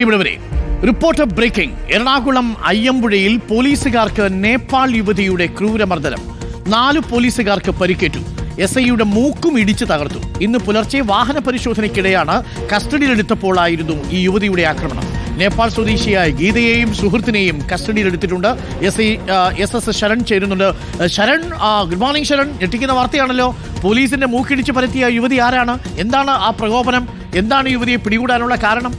ഇവിടെ reporter breaking. Ernakulam അയ്യമ്പുഴയിൽ പോലീസുകാർക്ക് നേപ്പാൾ യുവതിയുടെ ക്രൂരമർദ്ദനം. 4 പോലീസുകാർക്ക് പരിക്കേറ്റു. SIയുടെ മൂക്കും ഇടിച്ചു തകർത്തു. ഇന്ന് പുലർച്ചെ വാഹന പരിശോധനയ്ക്കിടെയാണ് കസ്റ്റഡിയിലെടുത്തപ്പോഴായിരുന്നു ഈ യുവതിയുടെ ആക്രമണം. നേപ്പാൾ സ്വദേശിയായ ഗീതയെയും സുഹൃത്തിനെയും കസ്റ്റഡിയിലെടുത്തിട്ടുണ്ട്. SS ശരൺ ചേരുന്നുണ്ട്. Sharan, good morning Sharan. ഞെട്ടിക്കുന്ന വാർത്തയാണല്ലോ. പോലീസിന്റെ മൂക്കിടിച്ച് പരത്തിയ യുവതി ആരാണ്? എന്താണ് ആ പ്രകോപനം? എന്താണ് യുവതിയെ പിടികൂടാനുള്ള കാരണം?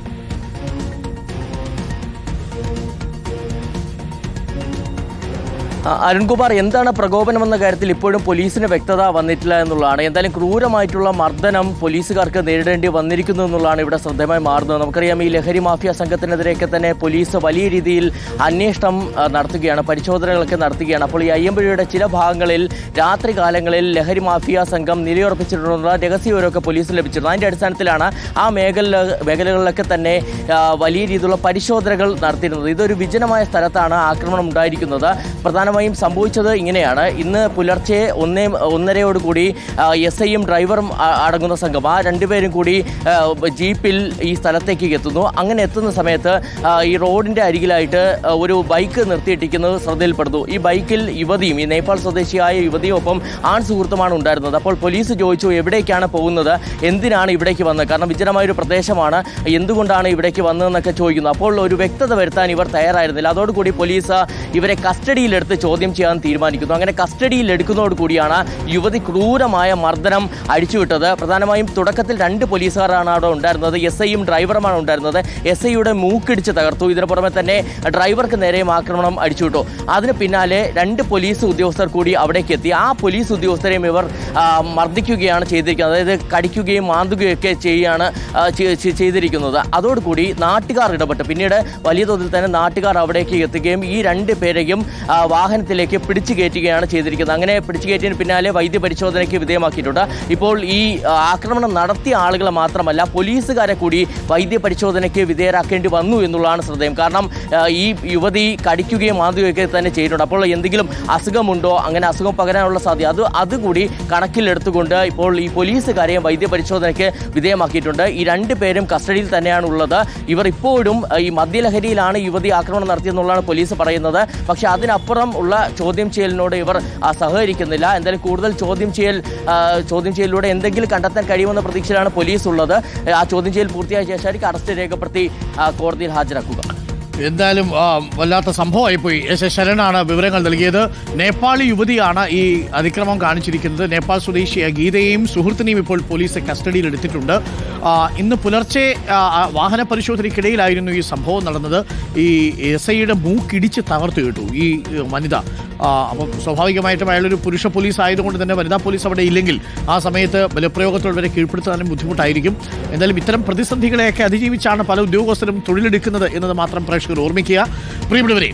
അരുൺകുമാർ, എന്താണ് പ്രകോപനമെന്ന കാര്യത്തിൽ ഇപ്പോഴും പോലീസിന് വ്യക്തത വന്നിട്ടില്ല എന്നുള്ളതാണ്. എന്തായാലും ക്രൂരമായിട്ടുള്ള മർദ്ദനം പോലീസുകാർക്ക് നേരിടേണ്ടി വന്നിരിക്കുന്നു എന്നുള്ളതാണ് ഇവിടെ ശ്രദ്ധേയമായി മാറുന്നത്. നമുക്കറിയാം, ഈ ലഹരി മാഫിയ സംഘത്തിനെതിരെയൊക്കെ തന്നെ പോലീസ് വലിയ രീതിയിൽ അന്വേഷണം നടത്തുകയാണ്, പരിശോധനകളൊക്കെ നടത്തുകയാണ്. അപ്പോൾ ഈ അയ്യമ്പുഴയുടെ ചില ഭാഗങ്ങളിൽ രാത്രി കാലങ്ങളിൽ ലഹരി മാഫിയ സംഘം നിലയുറപ്പിച്ചിട്ടുള്ള രഹസ്യവിവരമൊക്കെ പോലീസിന് ലഭിച്ചിട്ടുണ്ട്. അതിൻ്റെ അടിസ്ഥാനത്തിലാണ് ആ മേഖലകളിലൊക്കെ തന്നെ വലിയ രീതിയിലുള്ള പരിശോധനകൾ നടത്തിയിരുന്നത്. ഇതൊരു വിജനമായ സ്ഥലത്താണ് ആക്രമണം ഉണ്ടായിരിക്കുന്നത്. പ്രധാനമായും സംഭവിച്ചത് ഇങ്ങനെയാണ്. ഇന്ന് പുലർച്ചെ 1:30 SIയും ഡ്രൈവറും അടങ്ങുന്ന സംഘം, ആ 2 പേരും കൂടി ജീപ്പിൽ ഈ സ്ഥലത്തേക്ക് എത്തുന്നു. അങ്ങനെ എത്തുന്ന സമയത്ത് ഈ റോഡിൻ്റെ അരികിലായിട്ട് ഒരു ബൈക്ക് നിർത്തിയിട്ടിരിക്കുന്നത് ശ്രദ്ധയിൽപ്പെടുന്നു. ഈ ബൈക്കിൽ യുവതിയും, ഈ നേപ്പാൾ സ്വദേശിയായ യുവതിയും ഒപ്പം ആൺ സുഹൃത്തുമാണ് ഉണ്ടായിരുന്നത്. അപ്പോൾ പോലീസ് ചോദിച്ചു, എവിടേക്കാണ് പോകുന്നത്, എന്തിനാണ് ഇവിടേക്ക് വന്നത്, കാരണം വിജനമായൊരു പ്രദേശമാണ്, എന്തുകൊണ്ടാണ് ഇവിടേക്ക് വന്നതെന്നൊക്കെ ചോദിക്കുന്നു. അപ്പോൾ ഒരു വ്യക്തത വരുത്താൻ ഇവർ തയ്യാറായിരുന്നില്ല. അതോടുകൂടി പോലീസ് ഇവരെ കസ്റ്റഡിയിലെടുത്ത് ചോദ്യം ചെയ്യാൻ തീരുമാനിക്കുന്നു. അങ്ങനെ കസ്റ്റഡിയിൽ എടുക്കുന്നതോടുകൂടിയാണ് യുവതി ക്രൂരമായ മർദ്ദനം അഴിച്ചുവിട്ടത്. പ്രധാനമായും തുടക്കത്തിൽ 2 പോലീസുകാരാണ് അവിടെ ഉണ്ടായിരുന്നത്. SIയും ഡ്രൈവറുമാണ് ഉണ്ടായിരുന്നത്. SIയുടെ മൂക്കിടിച്ച് തകർത്തു. ഇതിനു പുറമെ തന്നെ ഡ്രൈവർക്ക് നേരെയും ആക്രമണം അഴിച്ചുവിട്ടു. അതിന് പിന്നാലെ 2 പോലീസ് ഉദ്യോഗസ്ഥർ കൂടി അവിടേക്ക് എത്തി. ആ പോലീസ് ഉദ്യോഗസ്ഥരെയും ഇവർ മർദ്ദിക്കുകയാണ് ചെയ്തിരിക്കുന്നത്. അതായത് കടിക്കുകയും മാന്തുകയൊക്കെ ചെയ്തിരിക്കുന്നത്. അതോടുകൂടി നാട്ടുകാർ ഇടപെട്ട് പിന്നീട് വലിയ തോതിൽ തന്നെ നാട്ടുകാർ അവിടേക്ക് എത്തുകയും ഈ 2 പേരെയും വാഹനത്തിലേക്ക് പിടിച്ചു കയറ്റുകയാണ് ചെയ്തിരിക്കുന്നത്. അങ്ങനെ പിടിച്ചു കയറ്റിയതിന് പിന്നാലെ വൈദ്യപരിശോധനയ്ക്ക് വിധേയമാക്കിയിട്ടുണ്ട്. ഇപ്പോൾ ഈ ആക്രമണം നടത്തിയ ആളുകളെ മാത്രമല്ല, പോലീസുകാരെ കൂടി വൈദ്യപരിശോധനയ്ക്ക് വിധേയരാക്കേണ്ടി വന്നു എന്നുള്ളതാണ് ശ്രദ്ധേയം. കാരണം ഈ യുവതി കടിക്കുകയും മാന്തുകയൊക്കെ തന്നെ ചെയ്തിട്ടുണ്ട്. അപ്പോൾ എന്തെങ്കിലും അസുഖമുണ്ടോ, അങ്ങനെ അസുഖം പകരാനുള്ള സാധ്യത അതുകൂടി കണക്കിലെടുത്തുകൊണ്ട് ഇപ്പോൾ ഈ പോലീസുകാരെയും വൈദ്യപരിശോധനയ്ക്ക് വിധേയമാക്കിയിട്ടുണ്ട്. ഈ 2 പേരും കസ്റ്റഡിയിൽ തന്നെയാണ് ഉള്ളത്. ഇവർ ഇപ്പോഴും ഈ മദ്യലഹരിയിലാണ് യുവതി ആക്രമണം നടത്തിയെന്നുള്ളതാണ് പോലീസ് പറയുന്നത്. പക്ഷേ അതിനപ്പുറം ഉള്ള ചോദ്യം ചെയ്യലിനോട് ഇവർ സഹകരിക്കുന്നില്ല. എന്തായാലും കൂടുതൽ ചോദ്യം ചെയ്യലിലൂടെ എന്തെങ്കിലും കണ്ടെത്താൻ കഴിയുമെന്ന പ്രതീക്ഷയിലാണ് പോലീസ് ഉള്ളത്. ആ ചോദ്യം ചെയ്യൽ പൂർത്തിയായ ശേഷമായിരിക്കും അറസ്റ്റ് രേഖപ്പെടുത്തി കോടതിയിൽ ഹാജരാക്കുക. എന്തായാലും വല്ലാത്ത സംഭവമായിപ്പോയി. ശരണാണ് വിവരങ്ങൾ നൽകിയത്. നേപ്പാളി യുവതിയാണ് ഈ അതിക്രമം കാണിച്ചിരിക്കുന്നത്. നേപ്പാൾ സ്വദേശിയായ ഗീതയെയും സുഹൃത്തിനെയും ഇപ്പോൾ പോലീസ് കസ്റ്റഡിയിൽ എടുത്തിട്ടുണ്ട്. ഇന്ന് പുലർച്ചെ വാഹന പരിശോധനയ്ക്കിടയിലായിരുന്നു ഈ സംഭവം നടന്നത്. ഈ SIയുടെ മൂക്കിടിച്ച് തകർത്തു കേട്ടു ഈ വനിത. അപ്പം സ്വാഭാവികമായിട്ടും അയാളൊരു പുരുഷ പോലീസ് ആയതുകൊണ്ട് തന്നെ വനിതാ പോലീസ് അവിടെ ഇല്ലെങ്കിൽ ആ സമയത്ത് ബലപ്രയോഗത്തോടെ കീഴ്പ്പെടുത്താനും ബുദ്ധിമുട്ടായിരിക്കും. എന്തായാലും ഇത്തരം പ്രതിസന്ധികളെയൊക്കെ അതിജീവിച്ചാണ് പല ഉദ്യോഗസ്ഥരും തൊഴിലെടുക്കുന്നത് എന്നത് മാത്രം പ്രേക്ഷകർ ഓർമ്മിക്കുക. പ്രിയപ്പെട്ടവരെ,